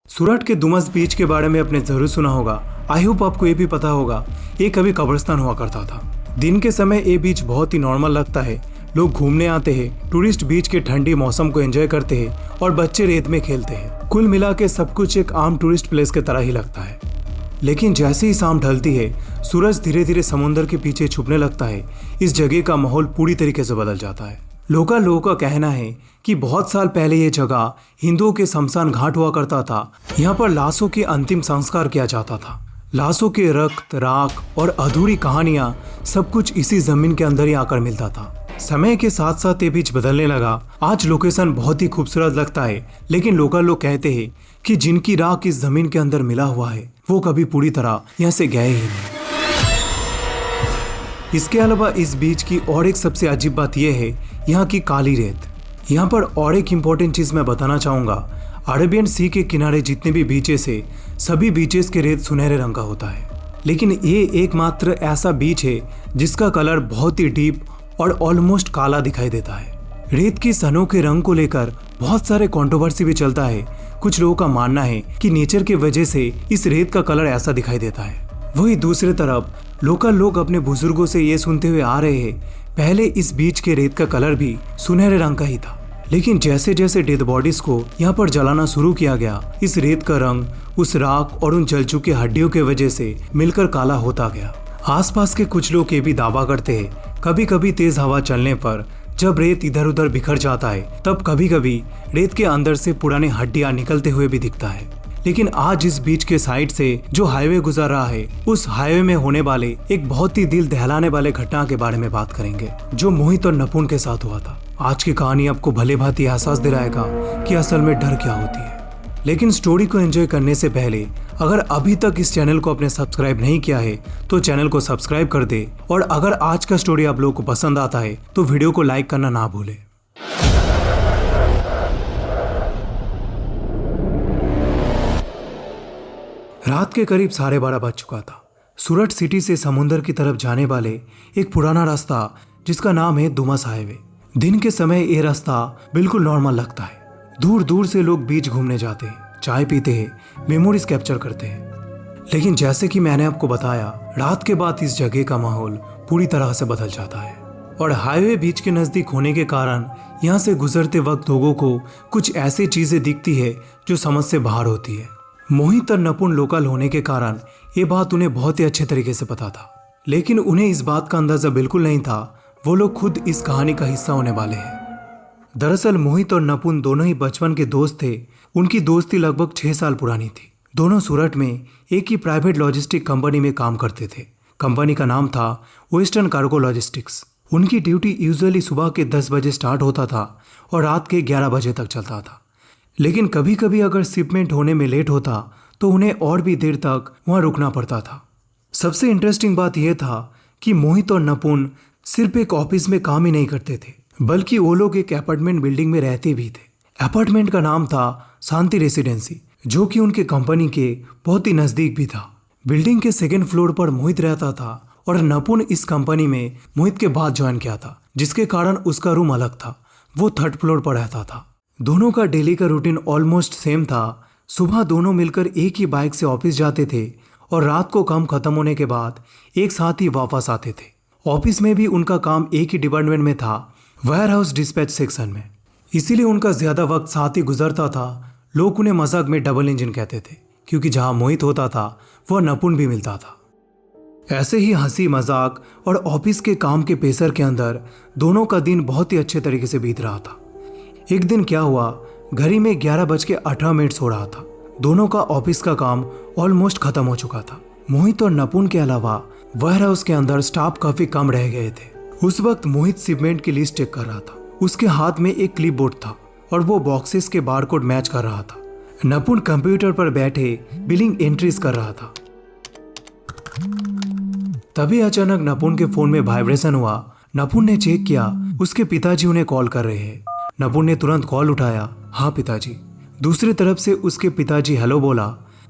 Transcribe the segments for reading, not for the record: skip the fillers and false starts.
सूरत के दुमस बीच के बारे में आपने जरूर सुना होगा। आई होप आपको ये भी पता होगा, ये कभी कब्रिस्तान हुआ करता था। दिन के समय ये बीच बहुत ही नॉर्मल लगता है। लोग घूमने आते हैं, टूरिस्ट बीच के ठंडी मौसम को एंजॉय करते हैं और बच्चे रेत में खेलते हैं। कुल मिला के सब कुछ एक आम टूरिस्ट प्लेस की तरह ही लगता है। लेकिन जैसे ही शाम ढलती है, सूरज धीरे धीरे समुद्र के पीछे छुपने लगता है। इस जगह का माहौल पूरी तरीके से बदल जाता है। लोगों का कहना है कि बहुत साल पहले ये जगह हिंदुओं के शमशान घाट हुआ करता था। यहाँ पर लाशों के अंतिम संस्कार किया जाता था। लाशों के रक्त, राख और अधूरी कहानियां सब कुछ इसी जमीन के अंदर ही आकर मिलता था। समय के साथ साथ ये बीच बदलने लगा। आज लोकेशन बहुत ही खूबसूरत लगता है, लेकिन लोग कहते हैं कि जिनकी राख इस जमीन के अंदर मिला हुआ है वो कभी पूरी तरह यहाँ से गए ही नहीं। इसके अलावा इस बीच की और एक सबसे अजीब बात यह है यहाँ की काली रेत। यहाँ पर और एक इम्पोर्टेंट चीज मैं बताना चाहूंगा। अरेबियन सी के किनारे जितने भी बीचेस है, सभी बीचेस के रेत सुनहरे रंग का होता है। लेकिन ये एकमात्र ऐसा बीच है जिसका कलर बहुत ही डीप और ऑलमोस्ट काला दिखाई देता है। रेत की सनों के रंग को लेकर बहुत सारे कंट्रोवर्सी भी चलता है। कुछ लोगों का मानना है कि नेचर की वजह से इस रेत का कलर ऐसा दिखाई देता है। वही दूसरी तरफ लोग अपने बुजुर्गों से ये सुनते हुए आ रहे हैं, पहले इस बीच के रेत का कलर भी सुनहरे रंग का ही था। लेकिन जैसे जैसे डेड बॉडीज को यहाँ पर जलाना शुरू किया गया, इस रेत का रंग उस राख और उन जल चुकी हड्डियों की वजह से मिलकर काला होता गया। आसपास के कुछ लोग ये भी दावा करते हैं, कभी कभी तेज हवा चलने पर जब रेत इधर उधर बिखर जाता है, तब कभी कभी रेत के अंदर से पुरानी हड्डियां निकलते हुए भी दिखता है। लेकिन आज इस बीच के साइड से जो हाईवे गुजर रहा है, उस हाईवे में होने वाले एक बहुत ही दिल दहलाने वाले घटना के बारे में बात करेंगे, जो मोहित और नपुन के साथ हुआ था। आज की कहानी आपको भले भांति एहसास दिलाएगा कि असल में डर क्या होती है। लेकिन स्टोरी को एंजॉय करने से पहले अगर अभी तक इस चैनल को आपने सब्सक्राइब नहीं किया है तो चैनल को सब्सक्राइब कर दे, और अगर आज का स्टोरी आप लोगों को पसंद आता है तो वीडियो को लाइक करना ना भूले। रात के करीब 12:30 बज चुका था। सूरत सिटी से समुद्र की तरफ जाने वाले एक पुराना रास्ता जिसका नाम है दुमस हाईवे। दिन के समय ये रास्ता बिल्कुल नॉर्मल लगता है। दूर दूर से लोग बीच घूमने जाते हैं, चाय पीते हैं, मेमोरीज कैप्चर करते हैं। लेकिन जैसे कि मैंने आपको बताया, रात के बाद इस जगह का माहौल पूरी तरह से बदल जाता है। और हाईवे बीच के नजदीक होने के कारण यहाँ से गुजरते वक्त लोगों को कुछ ऐसी चीजें दिखती है जो समझ से बाहर होती है। मोहित और नपुन लोकल होने के कारण ये बात उन्हें बहुत ही अच्छे तरीके से पता था। लेकिन उन्हें इस बात का अंदाजा बिल्कुल नहीं था वो लोग खुद इस कहानी का हिस्सा होने वाले हैं। दरअसल मोहित और नपुन दोनों ही बचपन के दोस्त थे। उनकी दोस्ती लगभग 6 साल पुरानी थी। दोनों सूरत में एक ही प्राइवेट लॉजिस्टिक कंपनी में काम करते थे। कंपनी का नाम था वेस्टर्न कार्गो लॉजिस्टिक्स। उनकी ड्यूटी यूजुअली सुबह के 10 बजे स्टार्ट होता था और रात के 11 बजे तक चलता था। लेकिन कभी कभी अगर शिपमेंट होने में लेट होता तो उन्हें और भी देर तक वहां रुकना पड़ता था। सबसे इंटरेस्टिंग बात यह था कि मोहित और नपुन सिर्फ एक ऑफिस में काम ही नहीं करते थे, बल्कि वो लोग एक अपार्टमेंट बिल्डिंग में रहते भी थे। अपार्टमेंट का नाम था शांति रेसिडेंसी, जो कि उनके कंपनी के बहुत ही नजदीक भी था। बिल्डिंग के 2nd फ्लोर पर मोहित रहता था और नपुन इस कंपनी में मोहित के बाद ज्वाइन किया था, जिसके कारण उसका रूम अलग था। वो 3rd फ्लोर पर रहता था। दोनों का डेली का रूटीन ऑलमोस्ट सेम था। सुबह दोनों मिलकर एक ही बाइक से ऑफिस जाते थे और रात को काम खत्म होने के बाद एक साथ ही वापस आते थे। ऑफिस में भी उनका काम एक ही डिपार्टमेंट में था, वेयर हाउस डिस्पैच सेक्शन में। इसीलिए उनका ज्यादा वक्त साथ ही गुजरता था। लोग उन्हें मजाक में डबल इंजन कहते थे, क्योंकि जहां मोहित होता था वह नपुन भी मिलता था। ऐसे ही हंसी मजाक और ऑफिस के काम के प्रेशर के अंदर दोनों का दिन बहुत ही अच्छे तरीके से बीत रहा था। एक दिन क्या हुआ, घड़ी में 11:18 हो रहा था। दोनों का ऑफिस का काम ऑलमोस्ट खत्म हो चुका था। मोहित और नपुन के अलावा वेयर हाउस के अंदर स्टाफ काफी कम रह गए थे। उस वक्त मोहित शिपमेंट की लिस्ट चेक कर रहा था। उसके हाथ में एक क्लिपबोर्ड था और वो बॉक्सेस के बारकोड मैच कर रहा था। नपुन कंप्यूटर पर बैठे बिलिंग एंट्रीज कर रहा था। तभी अचानक नपुन के फोन में वाइब्रेशन हुआ। नपुन ने चेक किया, उसके पिताजी उन्हें कॉल कर रहे हैं। नपुन ने तुरंत कॉल उठाया। हाँ पिताजी। दूसरी तरफ से उसके पिताजी हेलो बोला।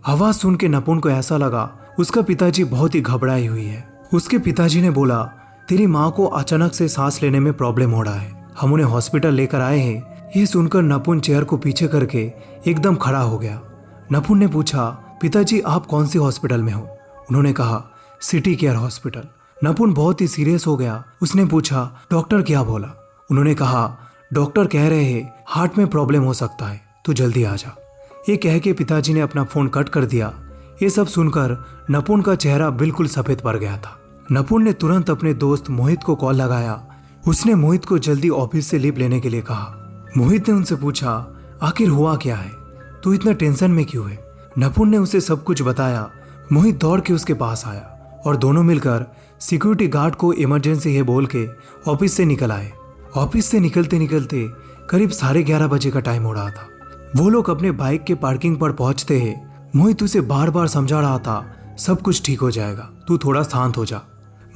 आवाज सुन के नपुन को ऐसा लगा उसका पिताजी बहुत ही घबराई हुई है। उसके पिताजी ने बोला, तेरी माँ को अचानक से सांस लेने में प्रॉब्लम हो रहा है, हम उन्हें हॉस्पिटल लेकर आए हैं। ये सुनकर नपुन चेयर को पीछे करके एकदम खड़ा हो गया। नपुन ने पूछा, पिताजी आप कौन से हॉस्पिटल में हो? उन्होंने कहा, सिटी केयर हॉस्पिटल। नपुन बहुत ही सीरियस हो गया। उसने पूछा, डॉक्टर क्या बोला? उन्होंने कहा, डॉक्टर कह रहे हैं हार्ट में प्रॉब्लम हो सकता है, तू जल्दी आ जा। ये कह के पिताजी ने अपना फोन कट कर दिया। ये सब सुनकर नपुन का चेहरा बिल्कुल सफेद पड़ गया था। नपुन ने तुरंत अपने दोस्त मोहित को कॉल लगाया। उसने मोहित को जल्दी ऑफिस से लीव लेने के लिए कहा। मोहित ने उनसे पूछा, आखिर हुआ क्या है? तू इतना टेंशन में क्यों है? नपुन ने उसे सब कुछ बताया। मोहित दौड़ के उसके पास आया और दोनों मिलकर सिक्योरिटी गार्ड को इमरजेंसी है बोल के ऑफिस से निकल आए। ऑफिस से निकलते निकलते करीब 11:30 बजे का टाइम हो रहा था। वो लोग अपने बाइक के पार्किंग पर पहुंचते हैं। मोहित उसे बार बार समझा रहा था, सब कुछ ठीक हो जाएगा, तू थोड़ा शांत हो जा।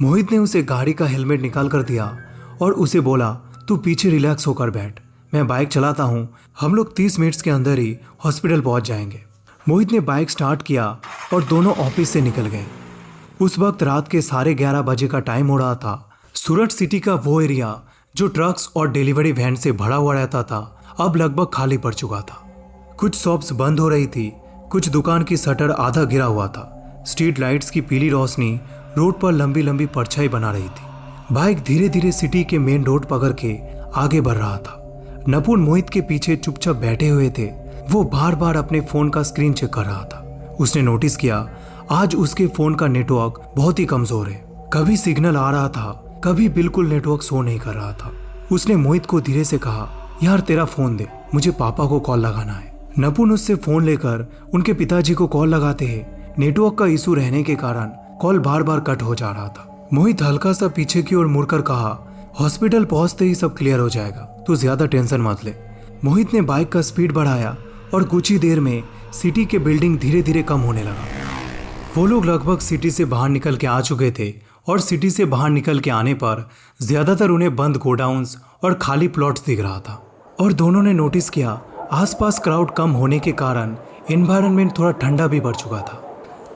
मोहित ने उसे गाड़ी का हेलमेट निकाल कर दिया और उसे बोला, तू पीछे रिलैक्स होकर बैठ, मैं बाइक चलाता हूँ, हम लोग 30 मिनट्स के अंदर ही हॉस्पिटल पहुंच जाएंगे। मोहित ने बाइक स्टार्ट किया और दोनों ऑफिस से निकल गए। उस वक्त रात के 11:30 बजे का टाइम हो रहा था। सूरत सिटी का वो एरिया जो ट्रक्स और डिलीवरी वैन से भरा हुआ रहता था, अब लगभग खाली पड़ चुका था। कुछ शॉप्स बंद हो रही थी, कुछ दुकान की शटर आधा गिरा हुआ था। स्ट्रीट लाइट्स की पीली रोशनी रोड पर लंबी लंबी परछाई बना रही थी। बाइक धीरे धीरे सिटी के मेन रोड पकड़ के आगे बढ़ रहा था। नपुन मोहित के पीछे चुपचाप बैठे हुए थे। वो बार बार अपने फोन का स्क्रीन चेक कर रहा था। उसने नोटिस किया, आज उसके फोन का नेटवर्क बहुत ही कमजोर है। कभी सिग्नल आ रहा था, कभी बिल्कुल नेटवर्क शो नहीं कर रहा था। उसने मोहित को धीरे से कहा, यार तेरा फोन दे, मुझे पापा को कॉल लगाना है। नपुन उससे फोन लेकर उनके पिताजी को कॉल लगाते हैं। नेटवर्क का इशू रहने के कारण कॉल बार बार कट हो जा रहा था। मोहित हल्का सा पीछे की ओर मुड़कर कहा, हॉस्पिटल पहुंचते ही सब क्लियर हो जाएगा, तू ज्यादा टेंशन मत ले। मोहित ने बाइक का स्पीड बढ़ाया और कुछ ही देर में सिटी के बिल्डिंग धीरे धीरे कम होने लगा। वो लोग लगभग सिटी से बाहर निकल के आ चुके थे और सिटी से बाहर निकल के आने पर ज्यादातर उन्हें बंद गोडाउन्स और खाली प्लॉट्स दिख रहा था। और दोनों ने नोटिस किया, आसपास क्राउड कम होने के कारण एनवायरनमेंट थोड़ा ठंडा भी पड़ चुका था।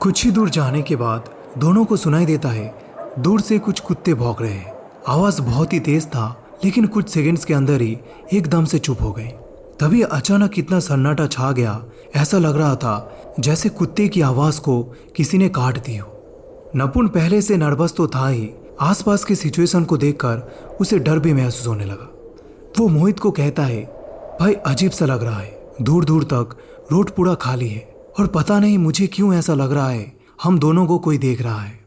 कुछ ही दूर जाने के बाद दोनों को सुनाई देता है, दूर से कुछ कुत्ते भौंक रहे हैं। आवाज बहुत ही तेज था, लेकिन कुछ सेकंड्स के अंदर ही एकदम से चुप हो गई। तभी अचानक इतना सन्नाटा छा गया, ऐसा लग रहा था जैसे कुत्ते की आवाज को किसी ने काट दी हो। नपुन पहले से नर्वस तो था ही, आसपास की सिचुएशन को देखकर उसे डर भी महसूस होने लगा। वो मोहित को कहता है, भाई अजीब सा लग रहा है, दूर दूर तक रोड पूरा खाली है और पता नहीं मुझे क्यों ऐसा लग रहा है हम दोनों को कोई देख रहा है।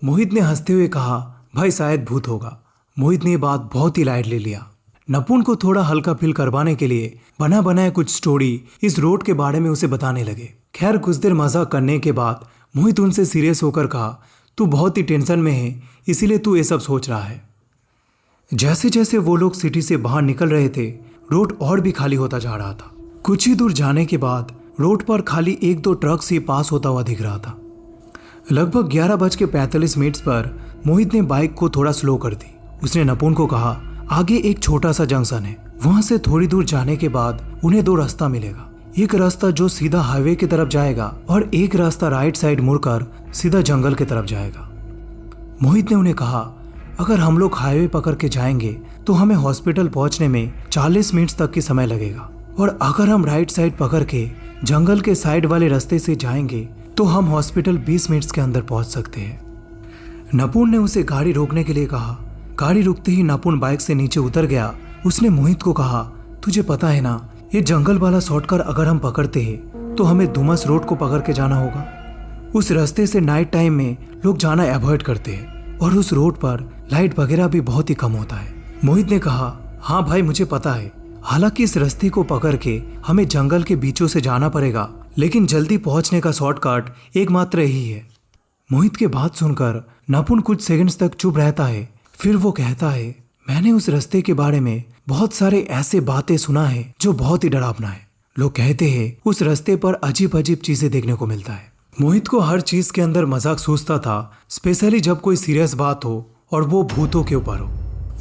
मोहित ने हंसते हुए कहा, भाई शायद भूत होगा। मोहित ने ये बात बहुत ही लाइट ले लिया। नपुन को थोड़ा हल्का फील करवाने के लिए बना बनाए कुछ स्टोरी इस रोड के बारे में उसे बताने लगे। खैर कुछ देर मजाक करने के बाद मोहित उनसे सीरियस होकर कहा, तू बहुत ही टेंशन में है, इसीलिए तू ये सब सोच रहा है। जैसे जैसे वो लोग सिटी से बाहर निकल रहे थे, रोड और भी खाली होता जा रहा था। कुछ ही दूर जाने के बाद रोड पर खाली 1-2 ट्रक से पास होता हुआ दिख रहा था। लगभग 11:45 पर मोहित ने बाइक को थोड़ा स्लो कर दी। उसने नपुन को कहा, आगे एक छोटा सा जंक्शन है, वहां से थोड़ी दूर जाने के बाद उन्हें 2 रास्ता मिलेगा। एक रास्ता जो सीधा हाईवे की तरफ जाएगा और एक रास्ता राइट साइड मुड़कर सीधा जंगल की तरफ जाएगा। मोहित ने उन्हें कहा, अगर हम लोग हाईवे पकड़ के जाएंगे तो हमें हॉस्पिटल पहुंचने में 40 मिनट तक की समय लगेगा, और अगर हम राइट साइड पकड़ के जंगल के साइड वाले रास्ते से जाएंगे तो हम हॉस्पिटल 20 मिनट के अंदर पहुंच सकते हैं। नपुन ने उसे गाड़ी रोकने के लिए कहा। गाड़ी रुकते ही नपुन बाइक से नीचे उतर गया। उसने मोहित को कहा, तुझे पता है ना, ये जंगल वाला शॉर्टकट अगर हम पकड़ते हैं तो हमें डुमस रोड को पकड़ के जाना होगा। उस रास्ते से नाइट टाइम में लोग जाना अवॉइड करते हैं और उस रोड पर लाइट वगैरह भी बहुत ही कम होता है। मोहित ने कहा, हाँ भाई मुझे पता है, हालांकि इस रास्ते को पकड़ के हमें जंगल के बीचों से जाना पड़ेगा, लेकिन जल्दी पहुंचने का शॉर्टकट एकमात्र यही है। मोहित के बात सुनकर नपुन कुछ सेकंड्स तक चुप रहता है। फिर वो कहता है, मैंने उस रास्ते के बारे में बहुत सारे ऐसे बातें सुना है जो बहुत ही डरावना है। लोग कहते हैं उस रास्ते पर अजीब अजीब चीजें देखने को मिलता है। मोहित को हर चीज के अंदर मजाक सूझता था, स्पेशली जब कोई सीरियस बात हो और वो भूतों के ऊपर हो।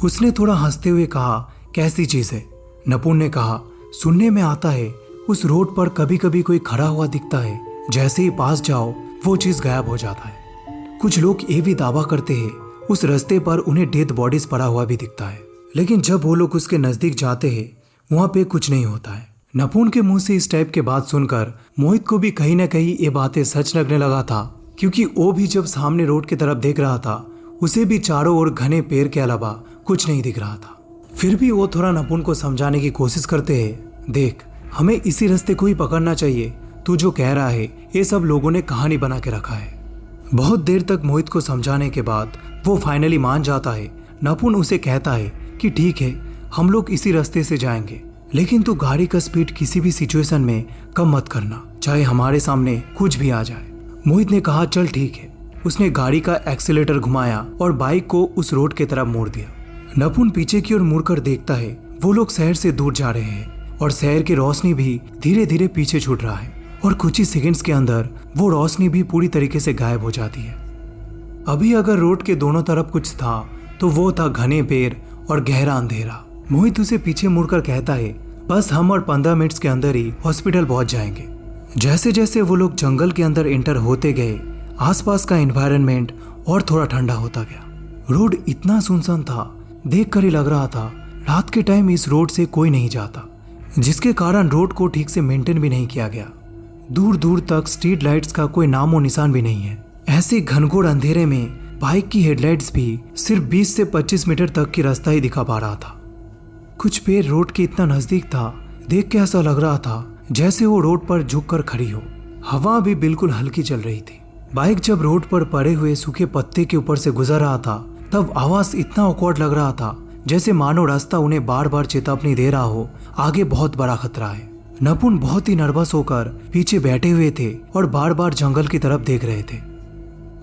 उसने थोड़ा हंसते हुए कहा, कैसी चीज है? नपुन ने कहा, सुनने में आता है उस रोड पर कभी कभी कोई खड़ा हुआ दिखता है, जैसे ही पास जाओ वो चीज गायब हो जाता है। कुछ लोग ये भी दावा करते हैं उस रास्ते पर उन्हें डेड बॉडीज पड़ा हुआ भी दिखता है, लेकिन जब वो लोग उसके नजदीक जाते हैं वहां पे कुछ नहीं होता है। नपुन के मुंह से इस टाइप के बात सुनकर मोहित को भी कहीं ना कहीं ये बातें सच लगने लगा था, क्योंकि वो भी जब सामने रोड की तरफ देख रहा था उसे भी चारों ओर घने पेड़ के अलावा कुछ नहीं दिख रहा था। फिर भी वो थोड़ा नपुन को समझाने की कोशिश करते हैं, देख हमें इसी रास्ते को ही पकड़ना चाहिए, तू जो कह रहा है ये सब लोगों ने कहानी बना के रखा है। बहुत देर तक मोहित को समझाने के बाद वो फाइनली मान जाता है। नपुन उसे कहता है कि ठीक है हम लोग इसी रास्ते से जाएंगे, लेकिन तू गाड़ी का स्पीड किसी भी सिचुएशन में कम मत करना, चाहे हमारे सामने कुछ भी आ जाए। मोहित ने कहा चल ठीक है। उसने गाड़ी का एक्सीलेटर घुमाया और बाइक को उस रोड की तरफ मोड़ दिया। नपुन पीछे की ओर मुड़कर देखता है वो लोग शहर से दूर जा रहे हैं और शहर की रोशनी भी धीरे धीरे पीछे छूट रहा है और कुछ ही सेकंड्स के अंदर वो रोशनी भी पूरी तरीके से गायब हो जाती है। अभी अगर रोड के दोनों तरफ कुछ था तो वो था घने पेड़ और गहरा अंधेरा। मोहित उसे पीछे मुड़कर कहता है बस हम और 15 मिनट्स के अंदर ही हॉस्पिटल पहुंच जाएंगे। जैसे जैसे वो लोग जंगल के अंदर एंटर होते गए आसपास का एनवायरनमेंट और थोड़ा ठंडा होता गया। रोड इतना सुनसान था, देख कर ही लग रहा था रात के टाइम इस रोड से कोई नहीं जाता, जिसके कारण रोड को ठीक से मेंटेन भी नहीं किया गया। दूर दूर तक स्ट्रीट लाइट्स का कोई नामो निशान भी नहीं है। ऐसे घनघोर अंधेरे में बाइक की हेडलाइट्स भी सिर्फ 20 से 25 मीटर तक की रास्ता ही दिखा पा रहा था। कुछ पेड़ रोड के इतना नजदीक था, देख के ऐसा लग रहा था जैसे वो रोड पर झुककर खड़ी हो। हवा भी बिल्कुल हल्की चल रही थी। बाइक जब रोड पर पड़े हुए सूखे पत्ते के ऊपर से गुजर रहा था तब आवाज इतना ऑकवर्ड लग रहा था जैसे मानो रास्ता उन्हें बार बार चेतावनी दे रहा हो, आगे बहुत बड़ा खतरा है। नपुन बहुत ही नर्वस होकर पीछे बैठे हुए थे और बार बार जंगल की तरफ देख रहे थे।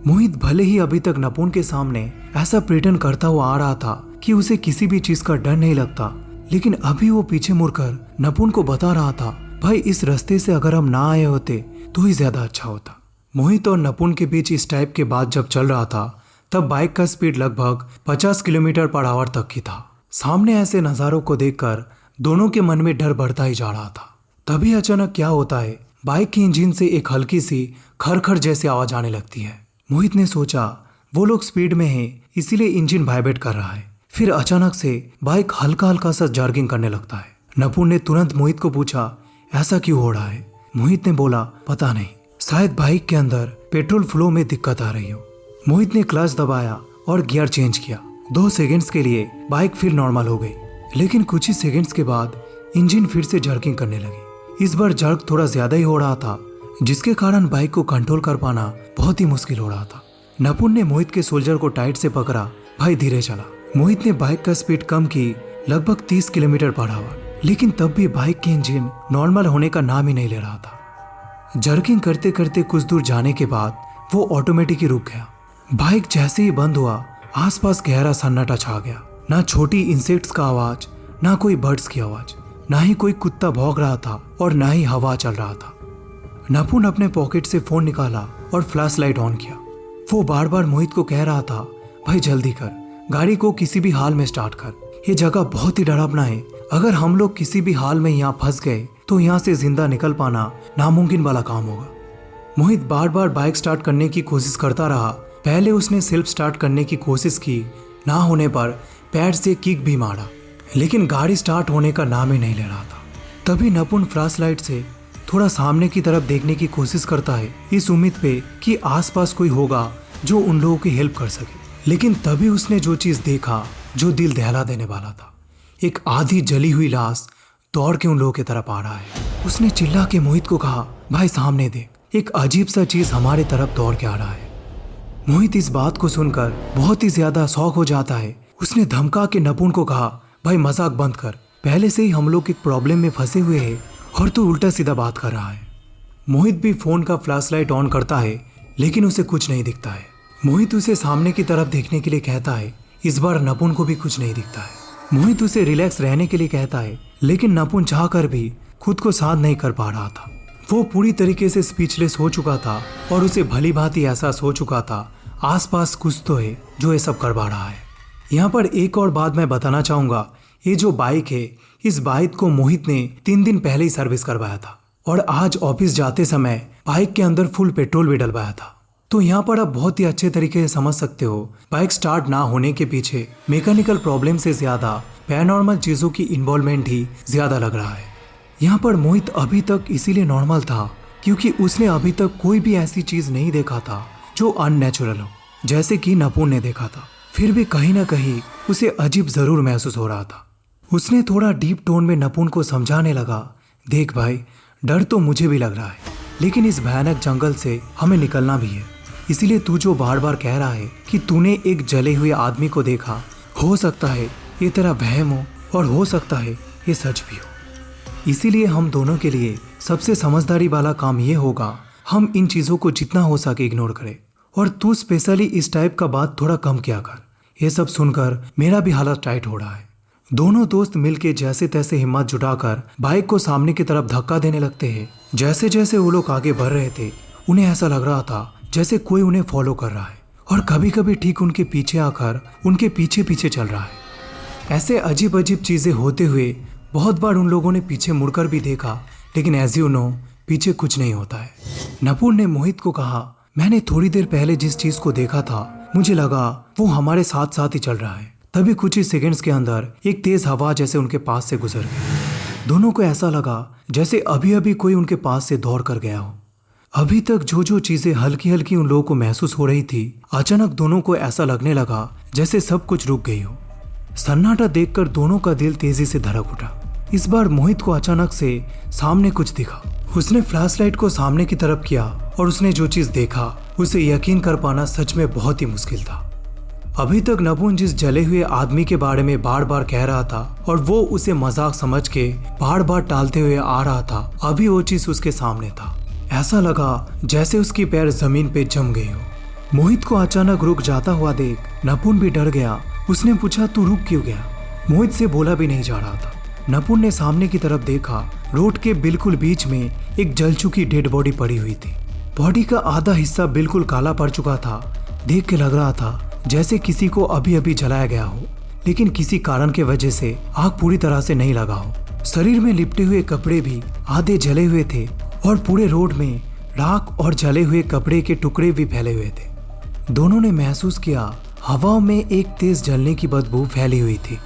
मोहित भले ही अभी तक नपुन के सामने ऐसा प्रिटेंड करता हुआ आ रहा था कि उसे किसी भी चीज का डर नहीं लगता, लेकिन अभी वो पीछे मुड़कर नपुन को बता रहा था भाई इस रास्ते से अगर हम ना आए होते तो ही ज्यादा अच्छा होता। मोहित और नपुन के बीच इस टाइप के बात जब चल रहा था तब बाइक का स्पीड लगभग 50 किलोमीटर पर आवर तक की था। सामने ऐसे नज़ारों को देखकर दोनों के मन में डर बढ़ता ही जा रहा था। तभी अचानक क्या होता है, बाइक की इंजन से एक हल्की सी खरखर जैसी आवाज आने लगती है। मोहित ने सोचा वो लोग स्पीड में हैं इसीलिए इंजन वाइब्रेट कर रहा है। फिर अचानक से बाइक हल्का हल्का सा जर्किंग करने लगता है। नपुन ने तुरंत मोहित को पूछा ऐसा क्यों हो रहा है। मोहित ने बोला पता नहीं, शायद बाइक के अंदर पेट्रोल फ्लो में दिक्कत आ रही हो। मोहित ने क्लच दबाया और गियर चेंज किया। 2 सेकंड्स के लिए बाइक फिर नॉर्मल हो गई, लेकिन कुछ ही सेकंड्स के बाद इंजन फिर से जर्किंग करने लगी। इस बार जर्क थोड़ा ज्यादा ही हो रहा था, जिसके कारण बाइक को कंट्रोल कर पाना बहुत ही मुश्किल हो रहा था। नपुन ने मोहित के शोल्डर को टाइट से पकड़ा, भाई धीरे चला। मोहित ने बाइक का स्पीड कम की, लगभग 30 किलोमीटर पर आवर, लेकिन तब भी बाइक की इंजन नॉर्मल होने का नाम ही नहीं ले रहा था। जर्किंग करते करते कुछ दूर जाने के बाद वो ऑटोमेटिक ही रुक गया। बाइक जैसे ही बंद हुआ आसपास गहरा सन्नाटा छा गया। ना छोटी इंसेक्ट्स का आवाज, ना कोई बर्ड्स की आवाज, ना ही कोई कुत्ता भौंक रहा था और ना ही हवा चल रहा था। नपुन अपने पॉकेट से फोन निकाला और फ्लैश लाइट ऑन किया। वो बार बार मोहित को कह रहा था भाई जल्दी कर, गाड़ी को किसी भी हाल में स्टार्ट कर, ये जगह बहुत ही डरावना है। अगर हम लोग किसी भी हाल में यहाँ फंस गए तो यहाँ से जिंदा निकल पाना नामुमकिन वाला काम होगा। मोहित बार बार बाइक स्टार्ट करने की कोशिश करता रहा। पहले उसने सेल्फ स्टार्ट करने की कोशिश की, ना होने पर पैर से किक भी मारा, लेकिन गाड़ी स्टार्ट होने का नाम ही नहीं ले रहा था। तभी नपुन फ्लैश लाइट से थोड़ा सामने की तरफ देखने की कोशिश करता है, इस उम्मीद पे कि आसपास कोई होगा जो उन लोगों की हेल्प कर सके। लेकिन तभी उसने जो चीज देखा जो दिल दहला देने वाला था। एक आधी जली हुई लाश दौड़ के उन लोगों की तरफ आ रहा है। उसने चिल्ला के मोहित को कहा भाई सामने देख, एक अजीब सा चीज हमारे तरफ दौड़ के आ रहा है। मोहित इस बात को सुनकर बहुत ही ज्यादा शॉक हो जाता है। उसने धमका के नपुन को कहा भाई मजाक बंद कर, पहले से ही हम लोग एक प्रॉब्लम में फंसे हुए हैं और तू उल्टा सीधा बात कर रहा है। मोहित भी फोन का फ्लैश लाइट ऑन करता है, लेकिन उसे कुछ नहीं दिखता है। मोहित उसे सामने की तरफ देखने के लिए कहता है। इस बार नपुन को भी कुछ नहीं दिखता है। मोहित उसे रिलैक्स रहने के लिए कहता है, लेकिन नपुन चाह कर भी खुद को शांत नहीं कर पा रहा था। वो पूरी तरीके से स्पीचलेस हो चुका था और उसे भली भांति एहसास हो चुका था आसपास कुछ तो है जो ये सब करवा रहा है। यहाँ पर एक और बात मैं बताना चाहूंगा, ये जो बाइक है, इस बाइक को मोहित ने 3 दिन पहले ही सर्विस करवाया था और आज ऑफिस जाते समय बाइक के अंदर फुल पेट्रोल भी डलवाया था। तो यहाँ पर आप बहुत ही अच्छे तरीके से समझ सकते हो बाइक स्टार्ट ना होने के पीछे मैकेनिकल प्रॉब्लम से ज्यादा पैरानॉर्मल चीजों की इन्वॉल्वमेंट ही ज्यादा लग रहा है। यहाँ पर मोहित अभी तक इसीलिए नॉर्मल था क्योंकि उसने अभी तक कोई भी ऐसी चीज नहीं देखा था जो अननेचुरल हो, जैसे कि नपुन ने देखा था। फिर भी कहीं ना कहीं उसे अजीब जरूर महसूस हो रहा था। उसने थोड़ा डीप टोन में नपुन को समझाने लगा, देख भाई, डर तो मुझे भी लग रहा है, लेकिन इस भयानक जंगल से हमें निकलना भी है। इसीलिए तू जो बार बार कह रहा है कि तूने एक जले हुए आदमी को देखा, हो सकता है ये तेरा वहम हो और हो सकता है ये सच भी हो। इसीलिए हम दोनों के लिए सबसे समझदारी वाला काम ये होगा, हम इन चीज़ों को जितना हो सके इग्नोर करें। और तू स्पेशली इस टाइप का बात थोड़ा कम किया कर। ये सब सुनकर मेरा भी हालत टाइट हो रहा है। दोनों दोस्त मिलके जैसे तैसे हिम्मत जुटाकर बाइक को सामने की तरफ धक्का देने लगते हैं। जैसे जैसे वो लोग आगे बढ़ रहे थे, उन्हें ऐसा लग रहा था जैसे कोई उन्हें फॉलो कर रहा है और कभी कभी ठीक उनके पीछे आकर उनके पीछे पीछे चल रहा है। ऐसे अजीब अजीब चीजें होते हुए बहुत बार उन लोगों ने पीछे मुड़कर भी देखा, लेकिन एज यू नो पीछे कुछ नहीं होता है। नपुन ने मोहित को कहा, मैंने थोड़ी देर पहले जिस चीज को देखा था, मुझे लगा वो हमारे साथ साथ ही चल रहा है। तभी कुछ ही सेकंड्स के अंदर एक तेज हवा जैसे उनके पास से गुजर गई। दोनों को ऐसा लगा जैसे अभी अभी कोई उनके पास से दौड़ कर गया हो। अभी तक जो जो चीजें हल्की हल्की उन लोगों को महसूस हो रही थी, अचानक दोनों को ऐसा लगने लगा जैसे सब कुछ रुक गई हो। सन्नाटा देखकर दोनों का दिल तेजी से धड़क उठा। इस बार मोहित को अचानक से सामने कुछ दिखा। उसने फ्लैशलाइट को सामने की तरफ किया और उसने जो चीज देखा उसे यकीन कर पाना सच में बहुत ही मुश्किल था। अभी तक नपुन जिस जले हुए आदमी के बारे में बार बार कह रहा था और वो उसे मजाक समझ के बार बार टालते हुए आ रहा था, अभी वो चीज उसके सामने था। ऐसा लगा जैसे उसकी पैर जमीन पे जम गई हो। मोहित को अचानक रुक जाता हुआ देख नपुन भी डर गया। उसने पूछा, तू रुक क्यों गया? मोहित से बोला भी नहीं जा रहा था। नपुन ने सामने की तरफ देखा। रोड के बिल्कुल बीच में एक जल चुकी डेड बॉडी पड़ी हुई थी। बॉडी का आधा हिस्सा बिल्कुल काला पड़ चुका था। देख के लग रहा था जैसे किसी को अभी अभी जलाया गया हो, लेकिन किसी कारण के वजह से आग पूरी तरह से नहीं लगा हो। शरीर में लिपटे हुए कपड़े भी आधे जले हुए थे और पूरे रोड में राख और जले हुए कपड़े के टुकड़े भी फैले हुए थे। दोनों ने महसूस किया हवा में एक तेज जलने की बदबू फैली हुई थी।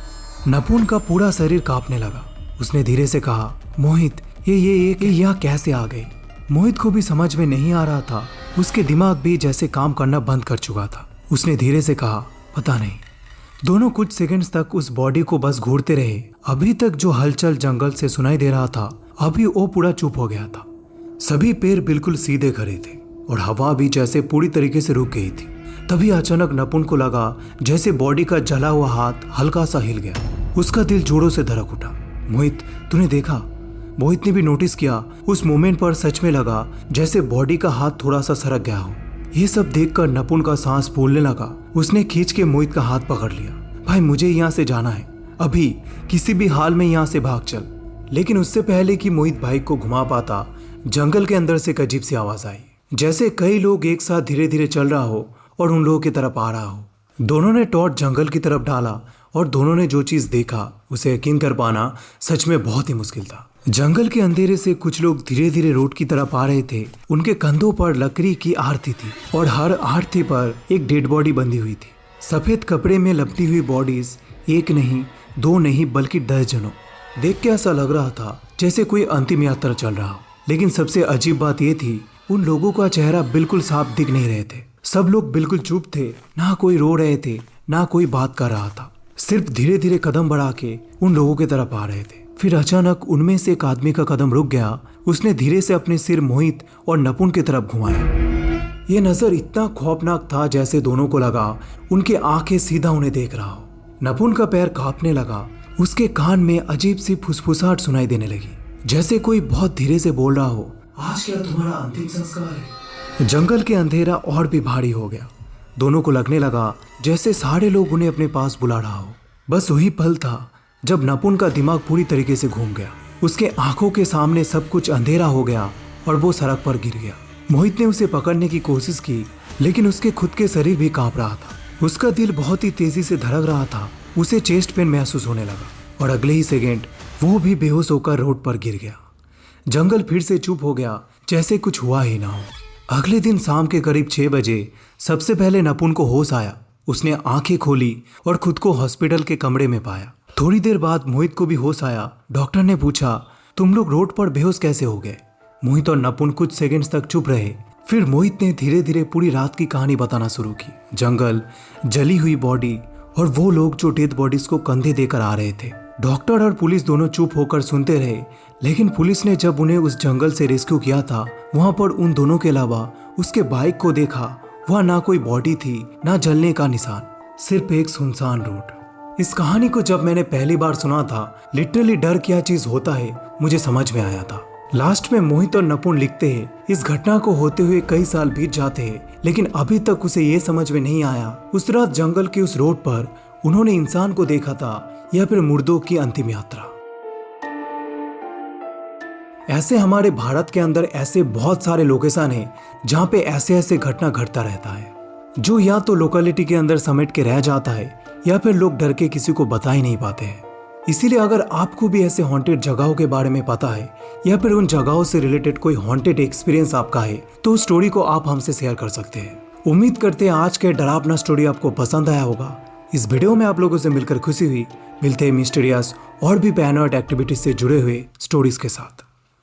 नपुन का पूरा शरीर कांपने लगा। उसने धीरे से कहा, मोहित, ये यहाँ कैसे आ गई? मोहित को भी समझ में नहीं आ रहा था। उसके दिमाग भी जैसे काम करना बंद कर चुका था। उसने धीरे से कहा, पता नहीं। दोनों कुछ सेकंड्स तक उस बॉडी को बस घूरते रहे। अभी तक जो हलचल जंगल से सुनाई दे रहा था, अभी वो पूरा चुप हो गया था। सभी पैर बिल्कुल सीधे खड़े थे और हवा भी जैसे पूरी तरीके से रुक गई थी। तभी अचानक नपुन को लगा जैसे बॉडी का जला हुआ हाथ हल्का सा हिल गया। उसका दिल जोरों से धड़क उठा। मोहित, तूने देखा? मोहित ने भी नोटिस किया। उस मोमेंट पर सच में लगा जैसे बॉडी का हाथ थोड़ा सा सरक गया हो। ये सब देखकर नपुन का सांस फूलने लगा। उसने खींच के मोहित का हाथ पकड़ लिया। भाई, मुझे यहाँ से जाना है, अभी किसी भी हाल में यहाँ से भाग चल। लेकिन उससे पहले कि मोहित बाइक को घुमा पाता, जंगल के अंदर से एक अजीब सी आवाज आई, जैसे कई लोग एक साथ धीरे धीरे चल रहा हो और उन लोगों की तरफ आ रहा हो। दोनों ने टॉर्च जंगल की तरफ डाला और दोनों ने जो चीज देखा उसे यकीन कर पाना सच में बहुत ही मुश्किल था। जंगल के अंधेरे से कुछ लोग धीरे धीरे रोड की तरफ आ रहे थे। उनके कंधों पर लकड़ी की आरती थी और हर आरती पर एक डेड बॉडी बंधी हुई थी। सफेद कपड़े में लपटी हुई बॉडीज एक नहीं, दो नहीं, बल्कि दर्जनों। देख के ऐसा लग रहा था जैसे कोई अंतिम यात्रा चल रहा हो। लेकिन सबसे अजीब बात यह थी, उन लोगों का चेहरा बिल्कुल साफ दिख नहीं रहे थे। सब लोग बिल्कुल चुप थे, ना कोई रो रहे थे, ना कोई बात कर रहा था। सिर्फ धीरे धीरे कदम बढ़ा के उन लोगों की तरफ आ रहे थे। फिर अचानक उनमें से एक आदमी का कदम रुक गया। उसने धीरे से अपने सिर मोहित और नपुन की तरफ घुमाया। ये नजर इतना खौफनाक था जैसे दोनों को लगा उनके आंखें सीधा उन्हें देख रहा हो। नपुन का पैर कांपने लगा। उसके कान में अजीब सी फुसफुसाहट सुनाई देने लगी, जैसे कोई बहुत धीरे से बोल रहा हो, आज क्या तुम्हारा अंतिम संस्कार है? जंगल के अंधेरा और भी भारी हो गया। दोनों को लगने लगा जैसे सारे लोग उन्हें अपने पास बुला रहा हो। बस वही पल था जब नपुन का दिमाग पूरी तरीके से घूम गया। उसके आंखों के सामने सब कुछ अंधेरा हो गया और वो सड़क पर गिर गया। मोहित ने उसे पकड़ने की कोशिश की, लेकिन उसके खुद के शरीर भी कांप रहा था। उसका दिल बहुत ही तेजी से धड़क रहा था। उसे चेस्ट पेन महसूस होने लगा और अगले ही सेकेंड वो भी बेहोश होकर रोड पर गिर गया। जंगल फिर से चुप हो गया, जैसे कुछ हुआ ही ना हो। अगले दिन शाम के करीब 6 बजे सबसे पहले नपुन को होश आया। उसने आंखें खोली और खुद को हॉस्पिटल के कमरे में पाया। थोड़ी देर बाद मोहित को भी होश आया। डॉक्टर ने पूछा, तुम लोग रोड पर बेहोश कैसे हो गए? मोहित और नपुन कुछ सेकंड्स तक चुप रहे। फिर मोहित ने धीरे धीरे पूरी रात की कहानी बताना शुरू की। जंगल, जली हुई बॉडी और वो लोग जो डेड बॉडीज को कंधे देकर आ रहे थे। डॉक्टर और पुलिस दोनों चुप होकर सुनते रहे, लेकिन पुलिस ने जब उन्हें उस जंगल से रेस्क्यू किया था, वहां पर उन दोनों के अलावा उसके बाइक को देखा। वह ना कोई बॉडी थी, ना जलने का निशान, सिर्फ एक सुनसान रोड। इस कहानी को जब मैंने पहली बार सुना था, लिटरली डर क्या चीज होता है मुझे समझ में आया था। लास्ट में मोहित और नपुन लिखते हैं, इस घटना को होते हुए कई साल बीत जाते हैं, लेकिन अभी तक उसे ये समझ में नहीं आया उस रात जंगल के उस रोड पर उन्होंने इंसान को देखा था या फिर मुर्दों की अंतिम यात्रा। ऐसे हमारे भारत के अंदर ऐसे बहुत सारे लोकेशन हैं जहाँ पे ऐसे ऐसे घटना घटता रहता है, जो या तो लोकेलिटी के अंदर समेट के रह जाता है या फिर लोग डर के किसी को बता ही नहीं पाते हैं। इसीलिए अगर आपको भी ऐसे हॉन्टेड जगहों के बारे में पता है या फिर उन जगहों से रिलेटेड कोई हॉन्टेड एक्सपीरियंस आपका है, तो उस स्टोरी को आप हमसे शेयर कर सकते हैं। उम्मीद करते हैं आज के डरावना स्टोरी आपको पसंद आया होगा। इस वीडियो में आप लोगों से मिलकर खुशी हुई। मिलते हैं मिस्टीरियस और भी पैरानॉर्मल एक्टिविटीज से जुड़े हुए स्टोरीज के साथ।